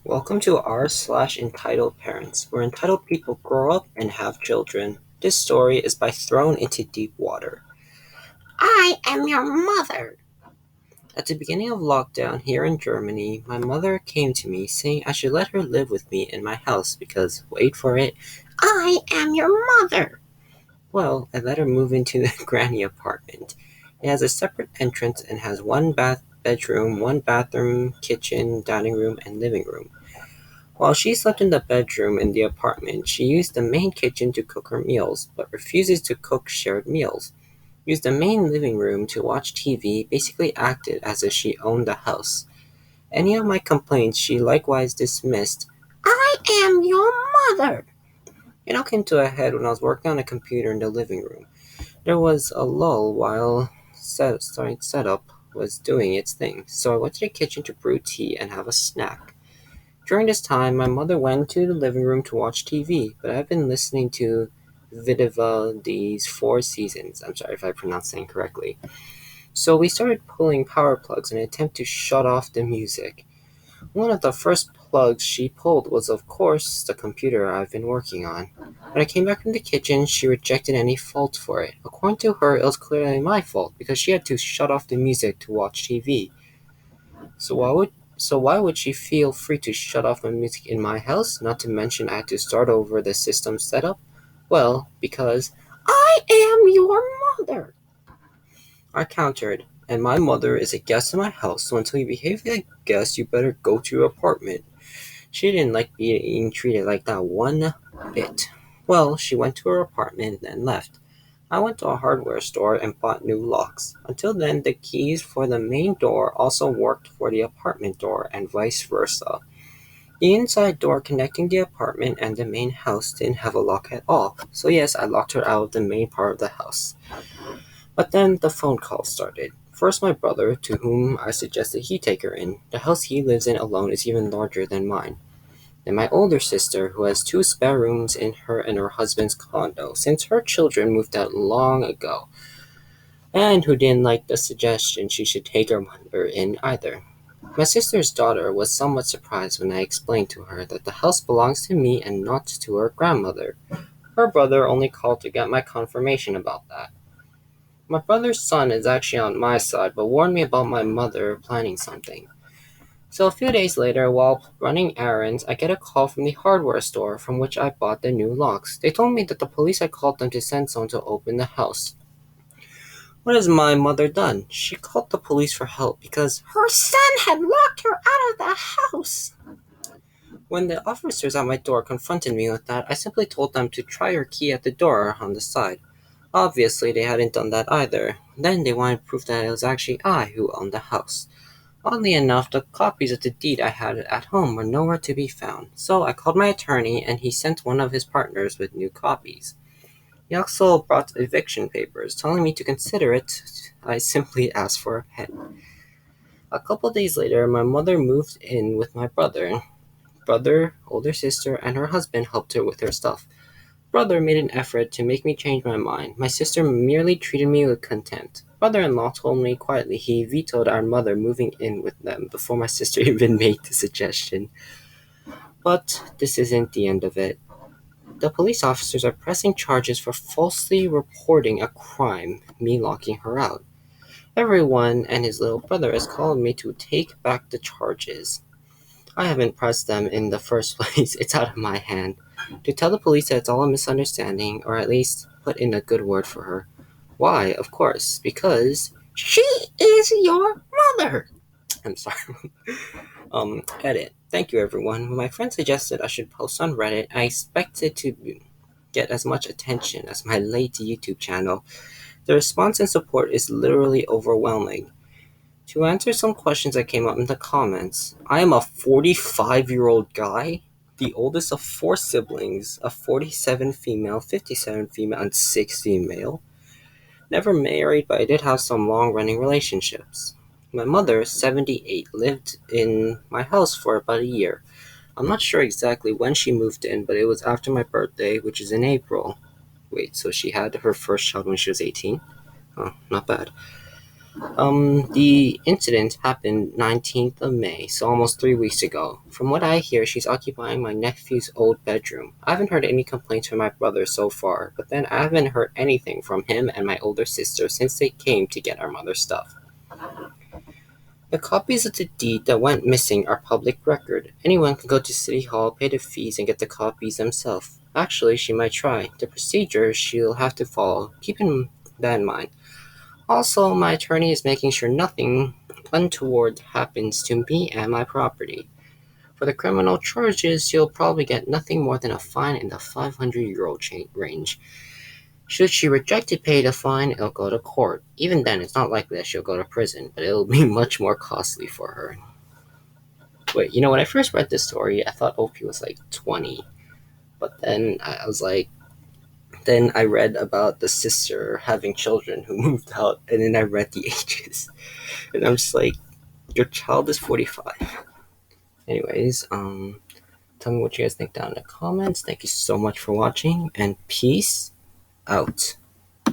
Welcome to r/entitled parents, where entitled people grow up and have children. This story is by Thrown into Deep Water. I am your mother. At the beginning of lockdown here in Germany, my mother came to me saying I should let her live with me in my house because, wait for it, I am your mother. Well, I let her move into the granny apartment. It has a separate entrance and has bedroom, one bathroom, kitchen, dining room, and living room. While she slept in the bedroom in the apartment, she used the main kitchen to cook her meals, but refuses to cook shared meals. Used the main living room to watch TV, basically acted as if she owned the house. Any of my complaints she likewise dismissed. I am your mother! It all came to a head when I was working on a computer in the living room. There was a lull while setup was doing its thing, so I went to the kitchen to brew tea and have a snack. During this time, my mother went to the living room to watch TV, but I've been listening to Vivaldi's Four Seasons. I'm sorry if I pronounced that incorrectly. So we started pulling power plugs in an attempt to shut off the music. One of the first plugs she pulled was, of course, the computer I've been working on. When I came back from the kitchen, she rejected any fault for it. According to her, it was clearly my fault because she had to shut off the music to watch TV. So why would she feel free to shut off my music in my house? Not to mention I had to start over the system setup? Well, because I am your mother. I countered, and my mother is a guest in my house, so until you behave like a guest, you better go to your apartment. She didn't like being treated like that one bit. Well, she went to her apartment and left. I went to a hardware store and bought new locks. Until then, the keys for the main door also worked for the apartment door and vice versa. The inside door connecting the apartment and the main house didn't have a lock at all, so yes, I locked her out of the main part of the house. But then the phone call started. First my brother, to whom I suggested he take her in. The house he lives in alone is even larger than mine. Then my older sister, who has two spare rooms in her and her husband's condo, since her children moved out long ago, and who didn't like the suggestion she should take her mother in either. My sister's daughter was somewhat surprised when I explained to her that the house belongs to me and not to her grandmother. Her brother only called to get my confirmation about that. My brother's son is actually on my side, but warned me about my mother planning something. So a few days later, while running errands, I get a call from the hardware store from which I bought the new locks. They told me that the police had called them to send someone to open the house. What has my mother done? She called the police for help because her son had locked her out of the house. When the officers at my door confronted me with that, I simply told them to try her key at the door on the side. Obviously, they hadn't done that either. Then they wanted proof that it was actually I who owned the house. Oddly enough, the copies of the deed I had at home were nowhere to be found, so I called my attorney and he sent one of his partners with new copies. He also brought eviction papers, telling me to consider it. I simply asked for a pen. A couple days later, my mother moved in with my brother. Brother, older sister, and her husband helped her with her stuff. Brother made an effort to make me change my mind. My sister merely treated me with contempt. Brother-in-law told me quietly he vetoed our mother moving in with them before my sister even made the suggestion. But this isn't the end of it. The police officers are pressing charges for falsely reporting a crime, me locking her out. Everyone and his little brother has called me to take back the charges. I haven't pressed them in the first place. It's out of my hand. To tell the police that it's all a misunderstanding, or at least put in a good word for her. Why? Of course, because she is your mother. I'm sorry. Edit. Thank you, everyone. When my friend suggested I should post on Reddit, I expected to get as much attention as my late YouTube channel. The response and support is literally overwhelming. To answer some questions that came up in the comments, I am a 45-year-old guy, the oldest of four siblings, a 47 female, 57 female, and 60 male. Never married, but I did have some long-running relationships. My mother, 78, lived in my house for about a year. I'm not sure exactly when she moved in, but it was after my birthday, which is in April. Wait, so she had her first child when she was 18? Oh, not bad. The incident happened 19th of May, so almost 3 weeks ago. From what I hear, she's occupying my nephew's old bedroom. I haven't heard any complaints from my brother so far, but then I haven't heard anything from him and my older sister since they came to get our mother's stuff. The copies of the deed that went missing are public record. Anyone can go to City Hall, pay the fees, and get the copies themselves. Actually, she might try. The procedure she'll have to follow. That in mind. Also, my attorney is making sure nothing untoward happens to me and my property. For the criminal charges, you'll probably get nothing more than a fine in the 500 euro range. Should she reject to pay the fine, it'll go to court. Even then, it's not likely that she'll go to prison, but it'll be much more costly for her. Wait, when I first read this story, I thought Opie was like 20. But then I was like, then I read about the sister having children who moved out, and then I read the ages. And I'm just like, your child is 45. Anyways, tell me what you guys think down in the comments. Thank you so much for watching, and peace out.